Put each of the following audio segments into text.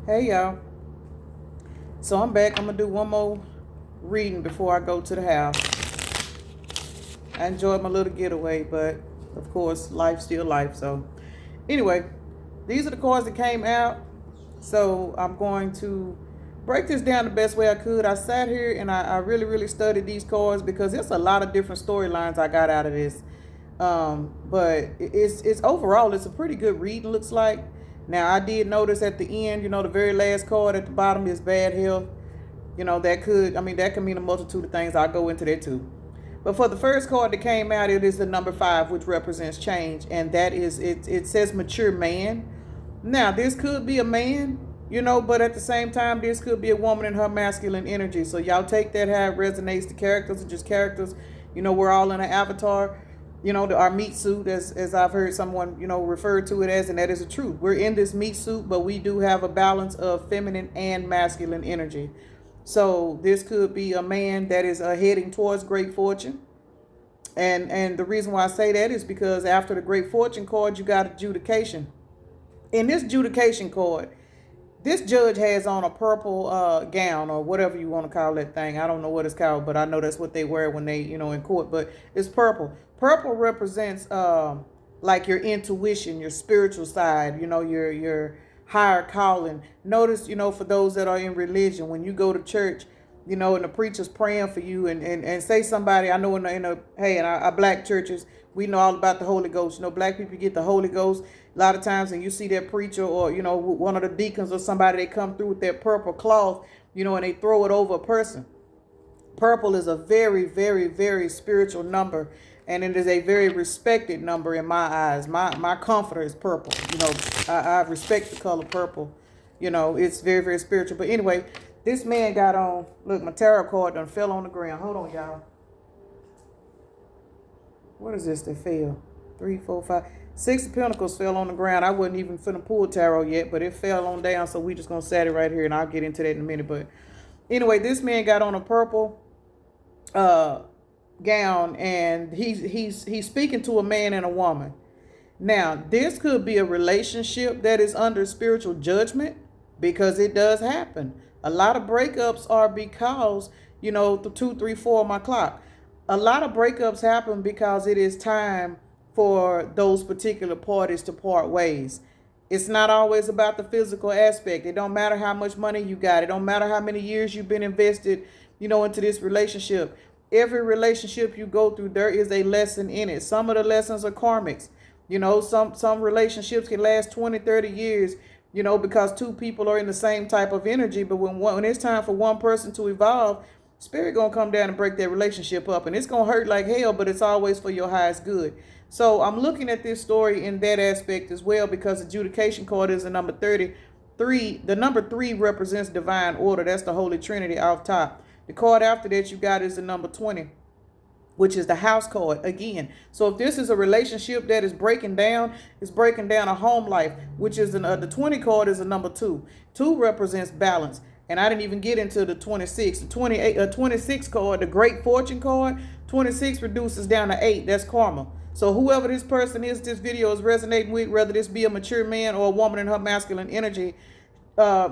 Hey y'all. So I'm back. I'm gonna do one more reading before I go to the house. I enjoyed my little getaway, but of course, life's still life. So anyway, these are the cards that came out. So I'm going to break this down the best way I could. I sat here and I really, really studied these cards because there's a lot of different storylines I got out of this. But it's overall it's a pretty good reading, looks like. Now I did notice at the end, the very last card at the bottom is bad health. That could mean a multitude of things. I'll go into that too. But for the first card that came out, it is the number 5, which represents change, and that is it says mature man. Now this could be a man, but at the same time this could be a woman in her masculine energy. So y'all take that how it resonates. The characters are just characters. We're all in an avatar. Our meat suit, as I've heard someone, refer to it as, and that is the truth. We're in this meat suit, but we do have a balance of feminine and masculine energy. So this could be a man that is heading towards great fortune. And the reason why I say that is because after the great fortune card, you got adjudication. In this adjudication card, this judge has on a purple gown or whatever you want to call that thing. I don't know what it's called, but I know that's what they wear when they, in court. But it's purple. Purple represents like your intuition, your spiritual side, your higher calling. Notice, for those that are in religion, when you go to church, and the preacher's praying for you and say somebody, I know in our black churches, we know all about the Holy Ghost. Black people get the Holy Ghost a lot of times, and you see that preacher or, one of the deacons or somebody, they come through with that purple cloth, and they throw it over a person. Purple is a very, very, very spiritual number, and it is a very respected number in my eyes. My comforter is purple. I respect the color purple. It's very, very spiritual. But anyway, this man got on, look, my tarot card done fell on the ground. Hold on, y'all. What is this that fell? 3, 4, 5. 6 of Pentacles fell on the ground. I wasn't even finna pull tarot yet, but it fell on down, so we just gonna set it right here, and I'll get into that in a minute. But anyway, this man got on a purple gown, and he's speaking to a man and a woman. Now, this could be a relationship that is under spiritual judgment, because it does happen. A lot of breakups are because, the 2, 3, 4 on my clock. A lot of breakups happen because it is time for those particular parties to part ways. It's not always about the physical aspect. It don't matter how much money you got. It don't matter how many years you've been invested, into this relationship. Every relationship you go through, there is a lesson in it. Some of the lessons are karmics. Some relationships can last 20, 30 years, because two people are in the same type of energy. But when it's time for one person to evolve, spirit gonna come down and break that relationship up, and it's gonna hurt like hell, but it's always for your highest good. So I'm looking at this story in that aspect as well, because adjudication card is the number 33. The number 3 represents divine order. That's the Holy Trinity off top. The card after that you got is the number 20, which is the house card again. So if this is a relationship that is breaking down, it's breaking down a home life, which is the 20 card is the number 2. 2 represents balance. And I didn't even get into the 26. The 26 card, the great fortune card, 26 reduces down to 8. That's karma. So whoever this person is, this video is resonating with, whether this be a mature man or a woman in her masculine energy,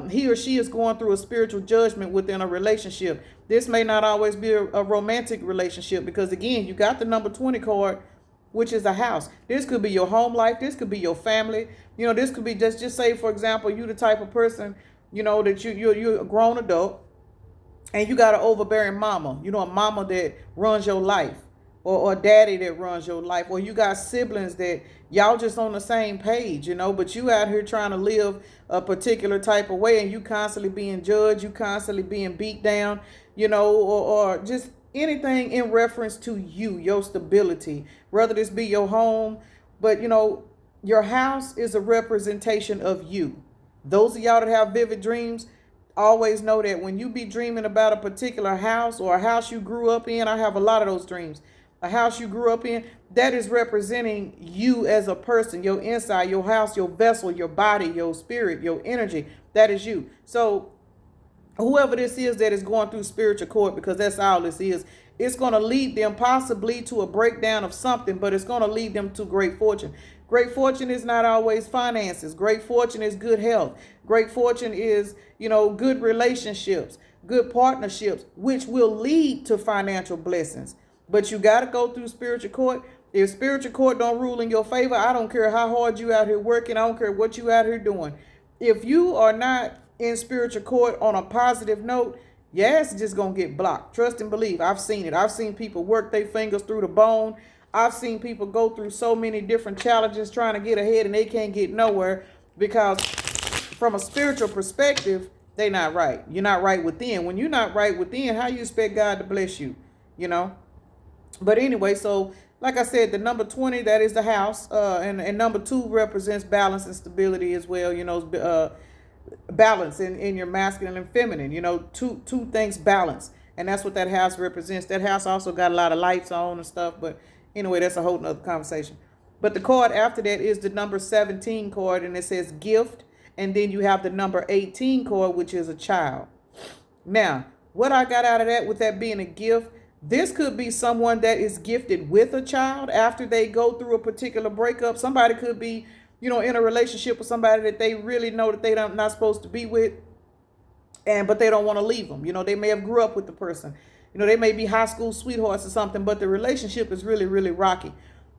he or she is going through a spiritual judgment within a relationship. This may not always be a romantic relationship, because again, you got the number 20 card, which is a house. This could be your home life. This could be your family. This could be just say, for example, you the type of person, that you're a grown adult, and you got an overbearing mama, a mama that runs your life, or daddy that runs your life, or you got siblings that y'all just on the same page, but you out here trying to live a particular type of way, and you constantly being judged, you constantly being beat down, or just anything in reference to you, your stability, whether this be your home, but your house is a representation of you. Those of y'all that have vivid dreams, always know that when you be dreaming about a particular house or a house you grew up in, I have a lot of those dreams. A house you grew up in, that is representing you as a person, your inside, your house, your vessel, your body, your spirit, your energy. That is you. So whoever this is that is going through spiritual court, because that's all this is, it's going to lead them possibly to a breakdown of something, but it's going to lead them to great fortune. Great fortune is not always finances. Great fortune is good health. Great fortune is, good relationships, good partnerships, which will lead to financial blessings. But you got to go through spiritual court. If spiritual court don't rule in your favor, I don't care how hard you out here working. I don't care what you out here doing. If you are not in spiritual court on a positive note, your ass is just going to get blocked. Trust and believe. I've seen it. I've seen people work their fingers through the bone. I've seen people go through so many different challenges trying to get ahead and they can't get nowhere because from a spiritual perspective, they not right. You're not right within. When you're not right within, how you expect God to bless you? But anyway, so like I said, the number 20, that is the house. And number 2 represents balance and stability as well. Balance in your masculine and feminine. Two things balance. And that's what that house represents. That house also got a lot of lights on and stuff. But anyway, that's a whole nother conversation. But the card after that is the number 17 card. And it says gift. And then you have the number 18 card, which is a child. Now, what I got out of that, with that being a gift, this could be someone that is gifted with a child after they go through a particular breakup. Somebody could be, in a relationship with somebody that they really know that they're not supposed to be with, but they don't want to leave them. They may have grew up with the person. They may be high school sweethearts or something, but the relationship is really, really rocky.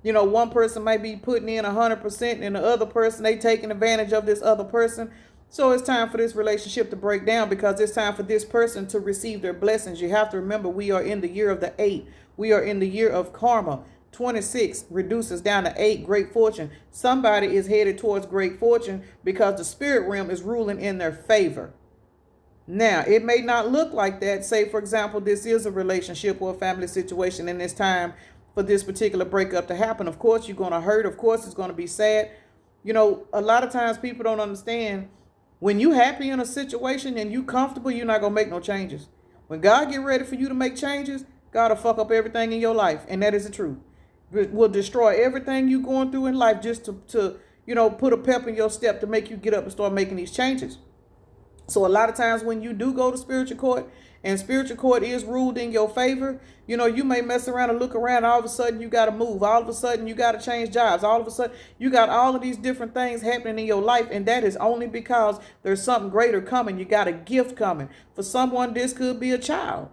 One person might be putting in 100% and the other person, they taking advantage of this other person. So it's time for this relationship to break down because it's time for this person to receive their blessings. You have to remember, we are in the year of the 8. We are in the year of karma. 26 reduces down to 8, great fortune. Somebody is headed towards great fortune because the spirit realm is ruling in their favor. Now, it may not look like that. Say, for example, this is a relationship or a family situation and it's time for this particular breakup to happen. Of course, you're going to hurt. Of course, it's going to be sad. A lot of times people don't understand. When you happy in a situation and you comfortable, you're not going to make no changes. When God get ready for you to make changes, God will fuck up everything in your life. And that is the truth. It will destroy everything you're going through in life just to put a pep in your step to make you get up and start making these changes. So a lot of times when you do go to spiritual court and spiritual court is ruled in your favor, you may mess around and look around. All of a sudden you got to move. All of a sudden you got to change jobs. All of a sudden you got all of these different things happening in your life. And that is only because there's something greater coming. You got a gift coming. For someone, this could be a child.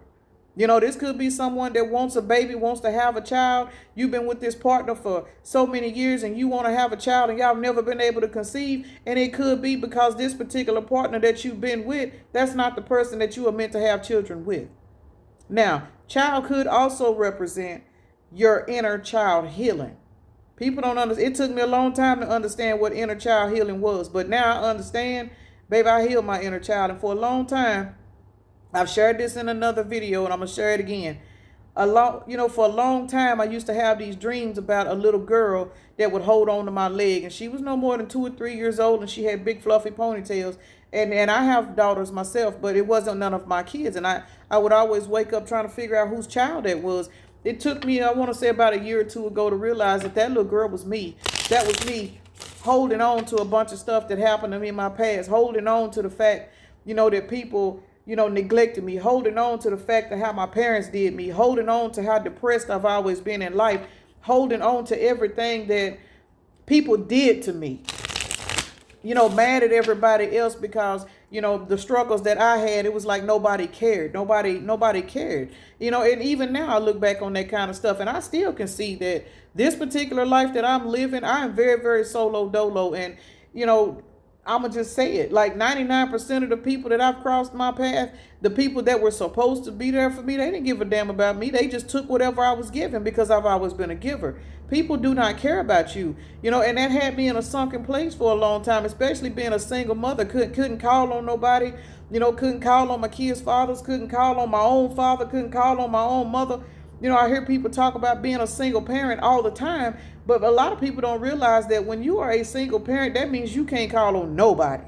This could be someone that wants a baby, wants to have a child. You've been with this partner for so many years and you want to have a child and y'all have never been able to conceive. And it could be because this particular partner that you've been with, that's not the person that you are meant to have children with. Now, child could also represent your inner child healing. People don't understand. It took me a long time to understand what inner child healing was. But now I understand, baby, I healed my inner child. And for a long time, I've shared this in another video and I'm going to share it again. For a long time, I used to have these dreams about a little girl that would hold on to my leg. And she was no more than 2 or 3 years old and she had big fluffy ponytails. And I have daughters myself, but it wasn't none of my kids. And I would always wake up trying to figure out whose child that was. It took me, I want to say about a year or two ago to realize that little girl was me. That was me holding on to a bunch of stuff that happened to me in my past. Holding on to the fact, that people neglected me, holding on to the fact of how my parents did me, holding on to how depressed I've always been in life, holding on to everything that people did to me, mad at everybody else because, the struggles that I had, it was like nobody cared. Nobody cared, and even now I look back on that kind of stuff and I still can see that this particular life that I'm living, I am very, very solo dolo. And, I'm going to just say it, like 99% of the people that I've crossed my path, the people that were supposed to be there for me, they didn't give a damn about me. They just took whatever I was given because I've always been a giver. People do not care about you, and that had me in a sunken place for a long time, especially being a single mother. Couldn't call on nobody, couldn't call on my kids' fathers, couldn't call on my own father, couldn't call on my own mother. I hear people talk about being a single parent all the time, but a lot of people don't realize that when you are a single parent, that means you can't call on nobody.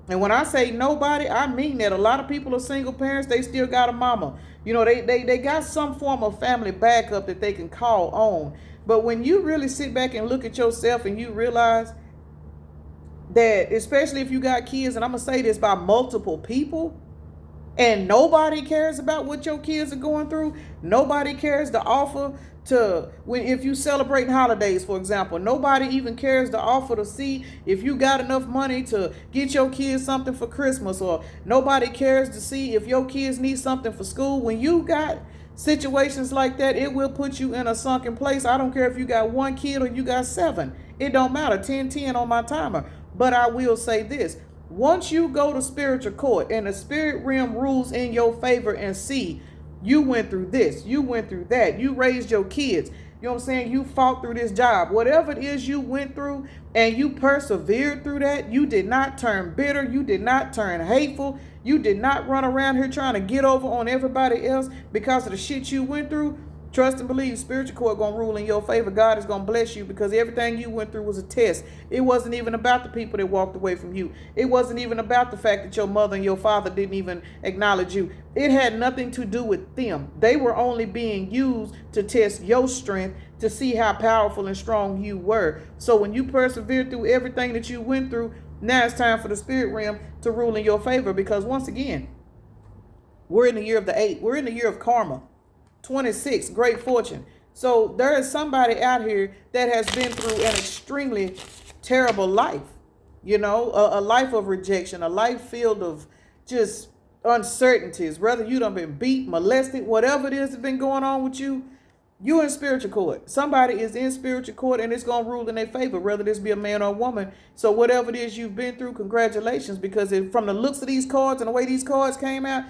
And when I say nobody, I mean that. A lot of people are single parents, they still got a mama. They got some form of family backup that they can call on. But when you really sit back and look at yourself and you realize that, especially if you got kids, and I'm going to say this by multiple people, and nobody cares about what your kids are going through. Nobody cares to offer to when if you celebrating holidays, for example, nobody even cares to offer to see if you got enough money to get your kids something for Christmas, or nobody cares to see if your kids need something for school. When you got situations like that, it will put you in a sunken place. I don't care if you got one kid or you got seven. It don't matter. 10-10 on my timer. But I will say this. Once you go to spiritual court and the spirit realm rules in your favor and see you went through this, you went through that, you raised your kids, you know what I'm saying, you fought through this job, whatever it is you went through, and you persevered through that, you did not turn bitter, you did not turn hateful, you did not run around here trying to get over on everybody else because of the shit you went through. Trust and believe, spiritual court going to rule in your favor. God is going to bless you because everything you went through was a test. It wasn't even about the people that walked away from you. It wasn't even about the fact that your mother and your father didn't even acknowledge you. It had nothing to do with them. They were only being used to test your strength, to see how powerful and strong you were. So when you persevered through everything that you went through, now it's time for the spirit realm to rule in your favor, because once again, we're in the year of the 8. We're in the year of karma. 26, great fortune. So there is somebody out here that has been through an extremely terrible life, you know, a life of rejection, a life filled of just uncertainties, whether you done been beat, molested, whatever it is that's been going on with you. You in spiritual court. Somebody is in spiritual court and it's going to rule in their favor, whether this be a man or a woman. So whatever it is you've been through, congratulations, because from the looks of these cards and the way these cards came out,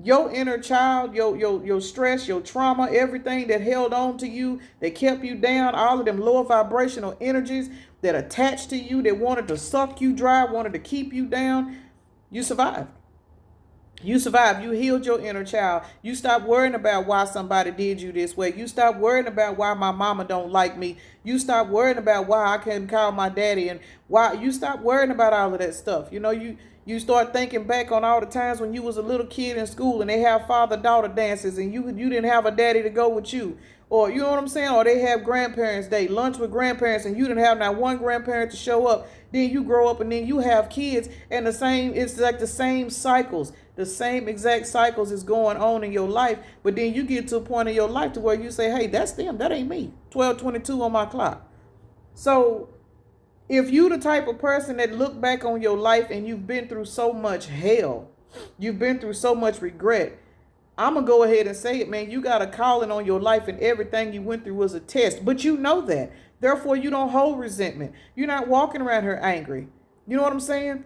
your inner child, your stress, your trauma, everything that held on to you, that kept you down, all of them lower vibrational energies that attached to you, that wanted to suck you dry, wanted to keep you down, you survived. You survived. You healed your inner child. You stopped worrying about why somebody did you this way. You stopped worrying about why my mama don't like me. You stopped worrying about why I couldn't call my daddy, and why you stopped worrying about all of that stuff. You know, you start thinking back on all the times when you was a little kid in school and they have father-daughter dances and you didn't have a daddy to go with you. Or, you know what I'm saying? Or they have grandparents day, lunch with grandparents, and you didn't have not one grandparent to show up. Then you grow up and then you have kids, and it's like the same cycles. The same exact cycles is going on in your life. But then you get to a point in your life to where you say, hey, that's them. That ain't me. 12:22 on my clock. So if you the type of person that look back on your life and you've been through so much hell, you've been through so much regret, I'm going to go ahead and say it, man. You got a calling on your life, and everything you went through was a test. But you know that. Therefore, you don't hold resentment. You're not walking around here angry. You know what I'm saying?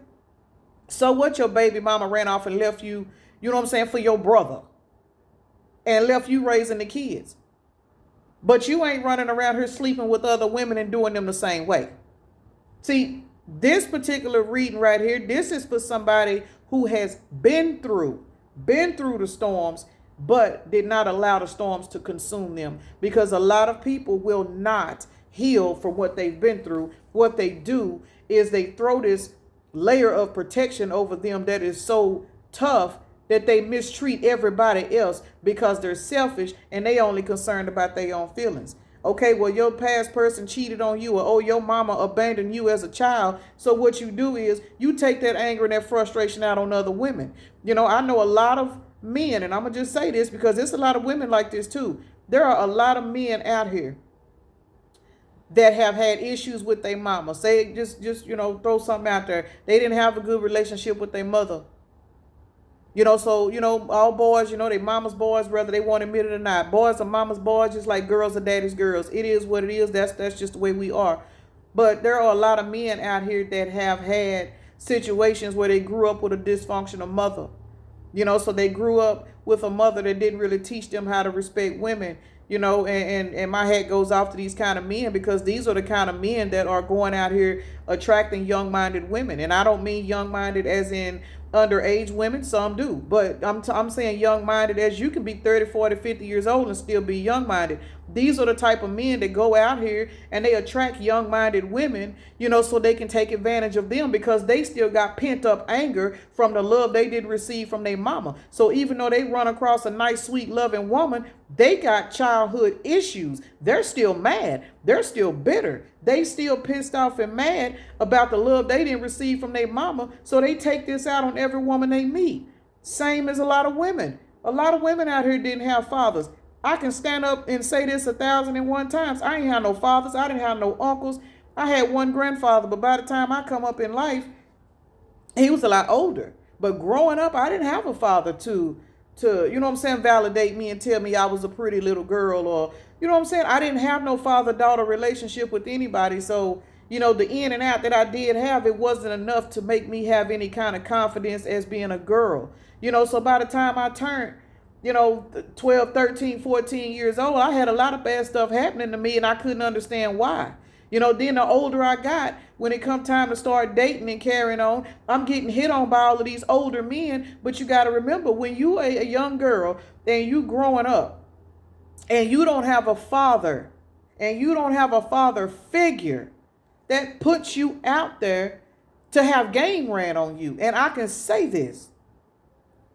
So what, your baby mama ran off and left you, you know what I'm saying, for your brother, and left you raising the kids. But you ain't running around here sleeping with other women and doing them the same way. See, this particular reading right here, this is for somebody who has been through the storms, but did not allow the storms to consume them. Because a lot of people will not heal from what they've been through. What they do is they throw this layer of protection over them that is so tough that they mistreat everybody else because they're selfish and they only concerned about their own feelings. Okay, well, your past person cheated on you, or oh, your mama abandoned you as a child. So what you do is you take that anger and that frustration out on other women. You know, I know a lot of men, and I'm going to just say this because there's a lot of women like this too. There are a lot of men out here that have had issues with their mama. Say, just you know, throw something out there. They didn't have a good relationship with their mother. You know, so, you know, all boys, you know, they mama's boys, whether they want to admit it or not. Boys are mama's boys, just like girls are daddy's girls. It is what it is. That's just the way we are. But there are a lot of men out here that have had situations where they grew up with a dysfunctional mother. You know, so they grew up with a mother that didn't really teach them how to respect women. You know, and my hat goes off to these kind of men, because these are the kind of men that are going out here attracting young-minded women. And I don't mean young-minded as in underage women. Some do. But I'm saying young-minded as you can be 30, 40, 50 years old and still be young-minded. These are the type of men that go out here and they attract young-minded women, you know, so they can take advantage of them, because they still got pent-up anger from the love they didn't receive from their mama. So even though they run across a nice, sweet, loving woman, they got childhood issues. They're still mad. They're still bitter. They still pissed off and mad about the love they didn't receive from their mama. So they take this out on every woman they meet. Same as a lot of women. A lot of women out here didn't have fathers. I can stand up and say this 1,001 times. I ain't had no fathers. I didn't have no uncles. I had one grandfather, but by the time I come up in life, he was a lot older. But growing up, I didn't have a father to you know what I'm saying, validate me and tell me I was a pretty little girl, or you know what I'm saying. I didn't have no father-daughter relationship with anybody. So the in and out that I did have, it wasn't enough to make me have any kind of confidence as being a girl. So by the time I turned 12, 13, 14 years old, I had a lot of bad stuff happening to me, and I couldn't understand why. Then the older I got, when it come time to start dating and carrying on, I'm getting hit on by all of these older men. But you got to remember, when you a young girl and you growing up and you don't have a father and you don't have a father figure that puts you out there to have game ran on you. And I can say this,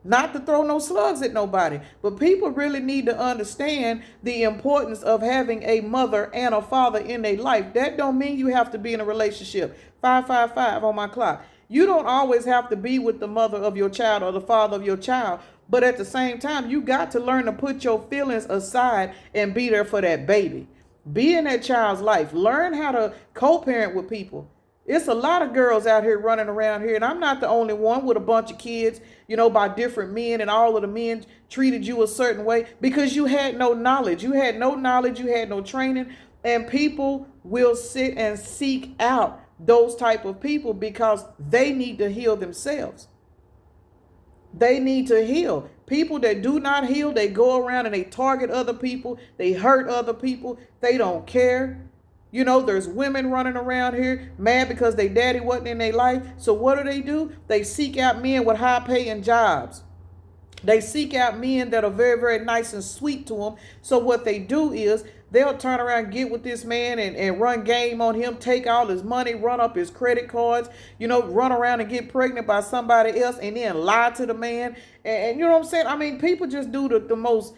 not to throw no slugs at nobody, but people really need to understand the importance of having a mother and a father in their life. That don't mean you have to be in a relationship. 555 on my clock. You don't always have to be with the mother of your child or the father of your child, but at the same time, you got to learn to put your feelings aside and be there for that baby. Be in that child's life. Learn how to co-parent with people. It's a lot of girls out here running around here, and I'm not the only one with a bunch of kids, by different men, and all of the men treated you a certain way because you had no knowledge. You had no knowledge. You had no training, and people will sit and seek out those type of people because they need to heal themselves. They need to heal. People that do not heal, they go around and they target other people. They hurt other people. They don't care. There's women running around here mad because their daddy wasn't in their life. So what do? They seek out men with high paying jobs. They seek out men that are very, very nice and sweet to them. So what they do is they'll turn around, get with this man and run game on him, take all his money, run up his credit cards, run around and get pregnant by somebody else and then lie to the man. And you know what I'm saying? I mean, people just do the most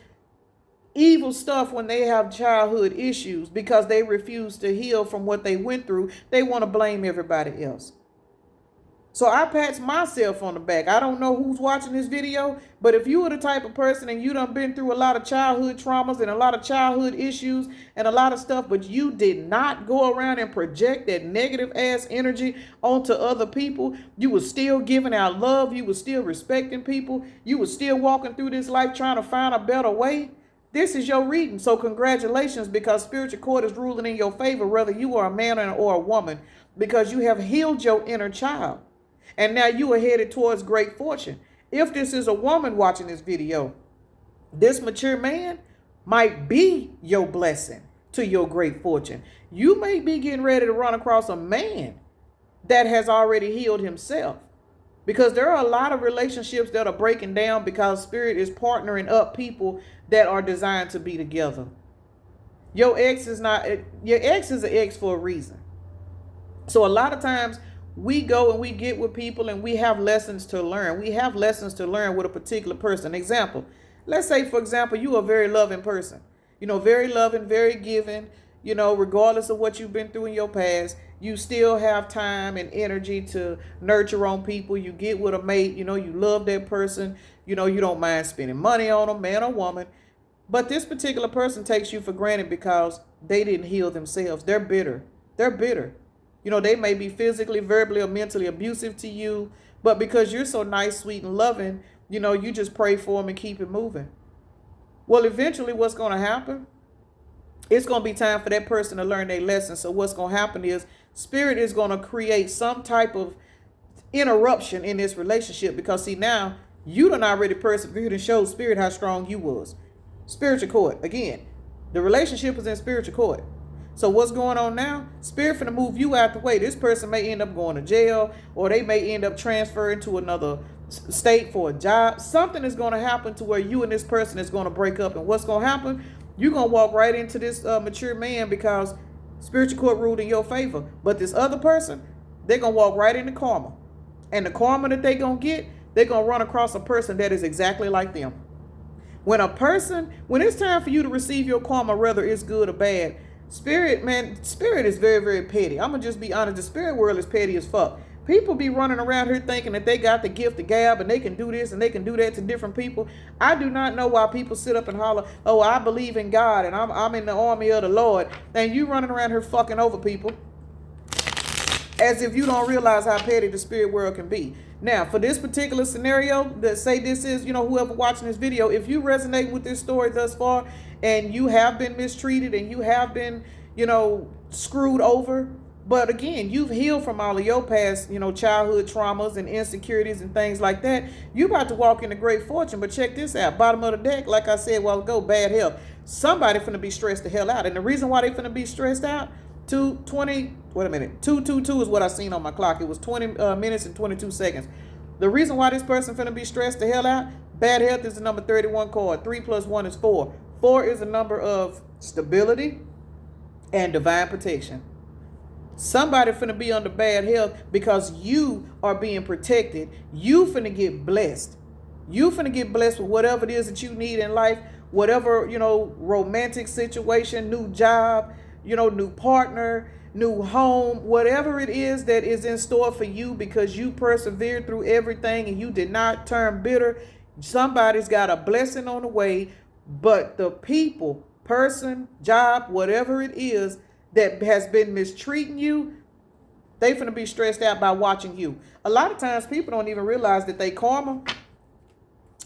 evil stuff when they have childhood issues because they refuse to heal from what they went through. They want to blame everybody else. So I pat myself on the back. I don't know who's watching this video, but if you are the type of person and you done been through a lot of childhood traumas and a lot of childhood issues and a lot of stuff, but you did not go around and project that negative ass energy onto other people, you were still giving out love, you were still respecting people, you were still walking through this life trying to find a better way, this is your reading. So congratulations, because spiritual court is ruling in your favor, whether you are a man or a woman, because you have healed your inner child. And now you are headed towards great fortune. If this is a woman watching this video, this mature man might be your blessing to your great fortune. You may be getting ready to run across a man that has already healed himself. Because there are a lot of relationships that are breaking down because spirit is partnering up people that are designed to be together. Your ex is an ex for a reason. So a lot of times we go and we get with people and we have lessons to learn. We have lessons to learn with a particular person. Example, let's say, for example, you are a very loving person. Very loving, very giving, regardless of what you've been through in your past. You still have time and energy to nurture on people. You get with a mate, you love that person. You don't mind spending money on them, man or woman. But this particular person takes you for granted because they didn't heal themselves. They're bitter. They may be physically, verbally, or mentally abusive to you. But because you're so nice, sweet, and loving, you just pray for them and keep it moving. Well, eventually what's going to happen? It's going to be time for that person to learn their lesson. So what's going to happen is spirit is going to create some type of interruption in this relationship because, see, now you done already persevered and showed spirit how strong you was. Spiritual court. Again, the relationship is in spiritual court. So what's going on now? Spirit finna move you out the way. This person may end up going to jail, or they may end up transferring to another state for a job. Something is going to happen to where you and this person is going to break up. And what's going to happen? You're going to walk right into this mature man because spiritual court ruled in your favor. But this other person, they're going to walk right into karma. And the karma that they're going to get, they're going to run across a person that is exactly like them. When it's time for you to receive your karma, whether it's good or bad, spirit is very, very petty. I'm going to just be honest. The spirit world is petty as fuck. People be running around here thinking that they got the gift of gab and they can do this and they can do that to different people. I do not know why people sit up and holler, oh, I believe in God and I'm in the army of the Lord. And you running around here fucking over people as if you don't realize how petty the spirit world can be. Now, for this particular scenario, that say this is, whoever watching this video, if you resonate with this story thus far and you have been mistreated and you have been, screwed over, but again, you've healed from all of your past, childhood traumas and insecurities and things like that, you about to walk into great fortune. But check this out. Bottom of the deck, like I said a while ago, bad health. Somebody finna be stressed the hell out. And the reason why they finna be stressed out, 222 is what I seen on my clock. It was 20 minutes and 22 seconds. The reason why this person finna be stressed the hell out, bad health is the number 31 card. 3 plus 1 is 4. 4 is a number of stability and divine protection. Somebody finna be under bad health because you are being protected. You finna get blessed. You finna get blessed with whatever it is that you need in life, whatever, romantic situation, new job, new partner, new home, whatever it is that is in store for you because you persevered through everything and you did not turn bitter. Somebody's got a blessing on the way, but the people, person, job, whatever it is that has been mistreating you, they finna be stressed out by watching you. A lot of times people don't even realize that they karma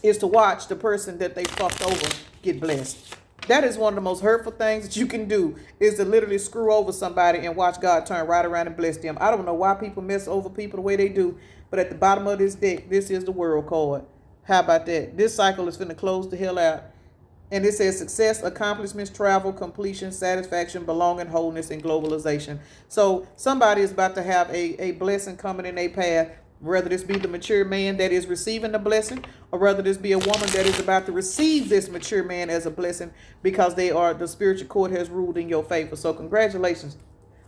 is to watch the person that they fucked over get blessed. That is one of the most hurtful things that you can do, is to literally screw over somebody and watch God turn right around and bless them. I don't know why people mess over people the way they do, but at the bottom of this deck, this is the world card. How about that? This cycle is finna close the hell out. And it says success, accomplishments, travel, completion, satisfaction, belonging, wholeness, and globalization. So somebody is about to have a blessing coming in their path, whether this be the mature man that is receiving the blessing, or whether this be a woman that is about to receive this mature man as a blessing because the spiritual court has ruled in your favor. So congratulations.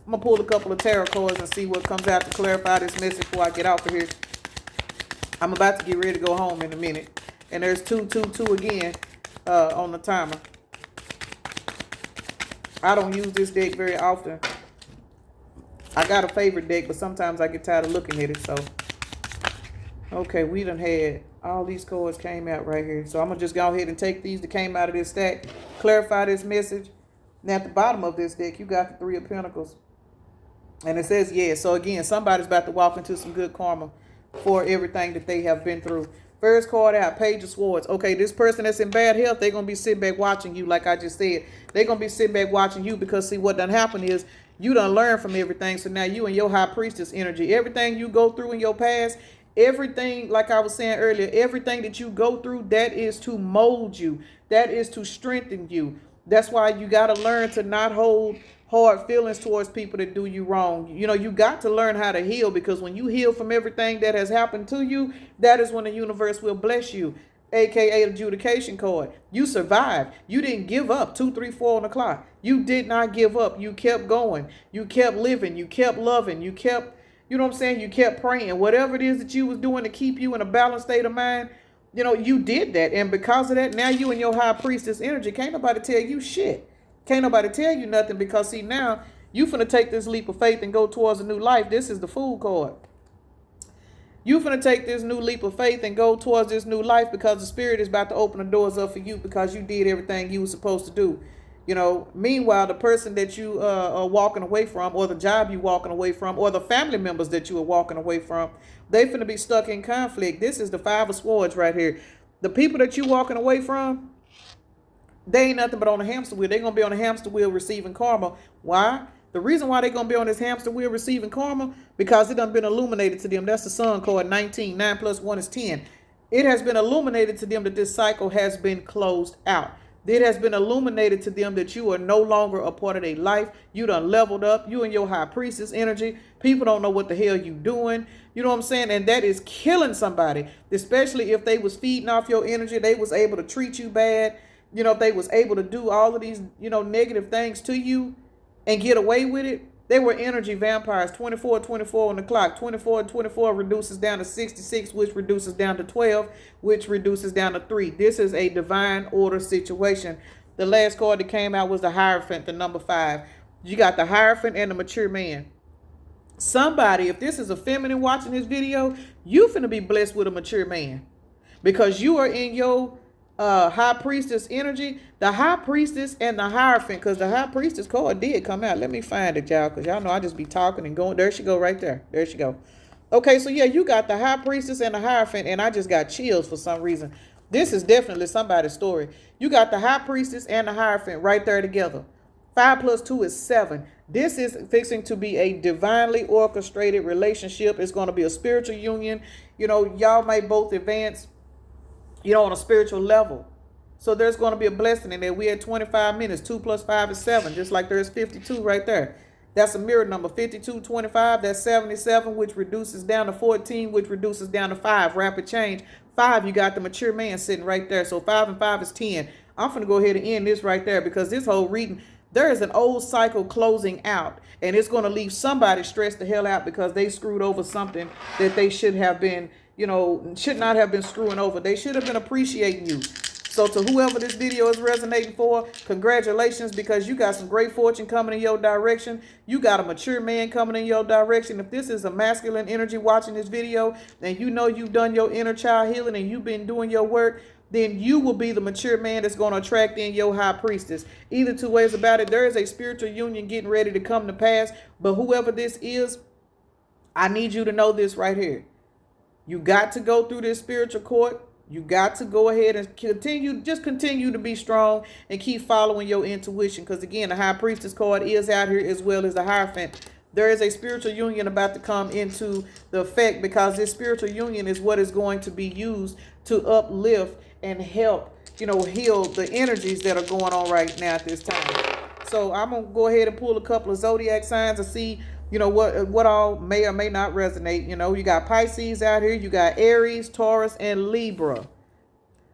I'm going to pull a couple of tarot cards and see what comes out to clarify this message before I get off of here. I'm about to get ready to go home in a minute. And there's 222 again on the timer. I don't use this deck very often. I got a favorite deck, but sometimes I get tired of looking at it. So, okay, we done had all these cards came out right here. So I'm going to just go ahead and take these that came out of this stack, clarify this message. Now, at the bottom of this deck, you got the 3 of Pentacles. And it says, yeah. So, again, somebody's about to walk into some good karma for everything that they have been through. First card out, Page of Swords. Okay, this person that's in bad health, they're going to be sitting back watching you, like I just said. They're going to be sitting back watching you because, see, what done happened is you done learned from everything. So now you and your high priestess energy, everything you go through in your past, everything, like I was saying earlier, everything that you go through, that is to mold you. That is to strengthen you. That's why you got to learn to not hold hard feelings towards people that do you wrong. You got to learn how to heal, because when you heal from everything that has happened to you, that is when the universe will bless you. AKA adjudication card. You survived. You didn't give up. 2, 3, 4 on the clock. You did not give up. You kept going. You kept living. You kept loving. You kept, you kept praying. Whatever it is that you was doing to keep you in a balanced state of mind, you did that. And because of that, now you and your high priestess energy, can't nobody tell you shit. Can't nobody tell you nothing, because see, now you finna take this leap of faith and go towards a new life. This is the Fool card. You finna take this new leap of faith and go towards this new life because the spirit is about to open the doors up for you because you did everything you were supposed to do. Meanwhile, the person that you are walking away from, or the job you walking away from, or the family members that you are walking away from, they finna be stuck in conflict. This is the 5 of Swords right here. The people that you walking away from, they ain't nothing but on a hamster wheel. They're going to be on a hamster wheel receiving karma. Why? The reason why they're going to be on this hamster wheel receiving karma, because it done been illuminated to them. That's the Sun card, 19. 9 plus 1 is 10. It has been illuminated to them that this cycle has been closed out. It has been illuminated to them that you are no longer a part of their life. You done leveled up. You and your high priestess energy. People don't know what the hell you doing. You know what I'm saying? And that is killing somebody, especially if they was feeding off your energy. They was able to treat you bad. If they was able to do all of these, negative things to you and get away with it, they were energy vampires. 24, 24 on the clock. 24 and 24 reduces down to 66, which reduces down to 12, which reduces down to 3. This is a divine order situation. The last card that came out was the Hierophant, the number 5. You got the Hierophant and the mature man. Somebody, if this is a feminine watching this video, you finna be blessed with a mature man, because you are in your high priestess energy. The high priestess and the Hierophant, because the high priestess card did come out. Let me find it, y'all, because y'all know I just be talking and going. There she go, right there. There she go. Okay, so yeah, you got the high priestess and the Hierophant, and I just got chills for some reason. This is definitely somebody's story. You got the high priestess and the Hierophant right there together. 5 plus 2 is 7. This is fixing to be a divinely orchestrated relationship. It's going to be a spiritual union. You know, y'all may both advance, you know, on a spiritual level. So there's going to be a blessing in there. We had 25 minutes. 2 plus 5 is 7, just like there's 52 right there. That's a mirror number. 52, 25, that's 77, which reduces down to 14, which reduces down to 5. Rapid change. 5, you got the mature man sitting right there. So 5 and 5 is 10. I'm going to go ahead and end this right there, because this whole reading, there is an old cycle closing out, and it's going to leave somebody stressed the hell out because they screwed over something that they should have been, you know, should not have been screwing over. They should have been appreciating you. So to whoever this video is resonating for, congratulations, because you got some great fortune coming in your direction. You got a mature man coming in your direction. If this is a masculine energy watching this video, then you know you've done your inner child healing and you've been doing your work, then you will be the mature man that's going to attract in your high priestess. Either two ways about it, there is a spiritual union getting ready to come to pass. But whoever this is, I need you to know this right here. You got to go through this spiritual court. You got to go ahead and continue to be strong and keep following your intuition. Because again, the high priestess card is out here, as well as the Hierophant. There is a spiritual union about to come into the effect, because this spiritual union is what is going to be used to uplift and help, you know, heal the energies that are going on right now at this time. So I'm going to go ahead and pull a couple of zodiac signs to see, you know, what all may or may not resonate. You know, you got Pisces out here, you got Aries, Taurus, and Libra.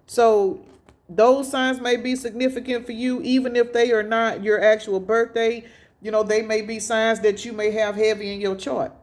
So those signs may be significant for you, even if they are not your actual birthday. You know, they may be signs that you may have heavy in your chart.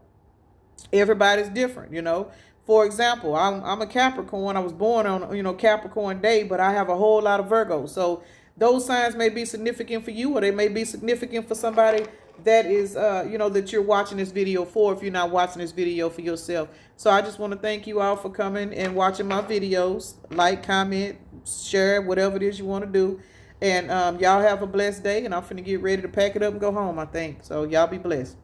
Everybody's different, you know. For example, I'm a Capricorn. I was born on, you know, Capricorn day, but I have a whole lot of Virgos. So those signs may be significant for you, or they may be significant for somebody that is, you know, that you're watching this video for, if you're not watching this video for yourself. So I just want to thank you all for coming and watching my videos. Like, comment, share, whatever it is you want to do. And y'all have a blessed day, and I'm finna get ready to pack it up and go home, I think. So y'all be blessed.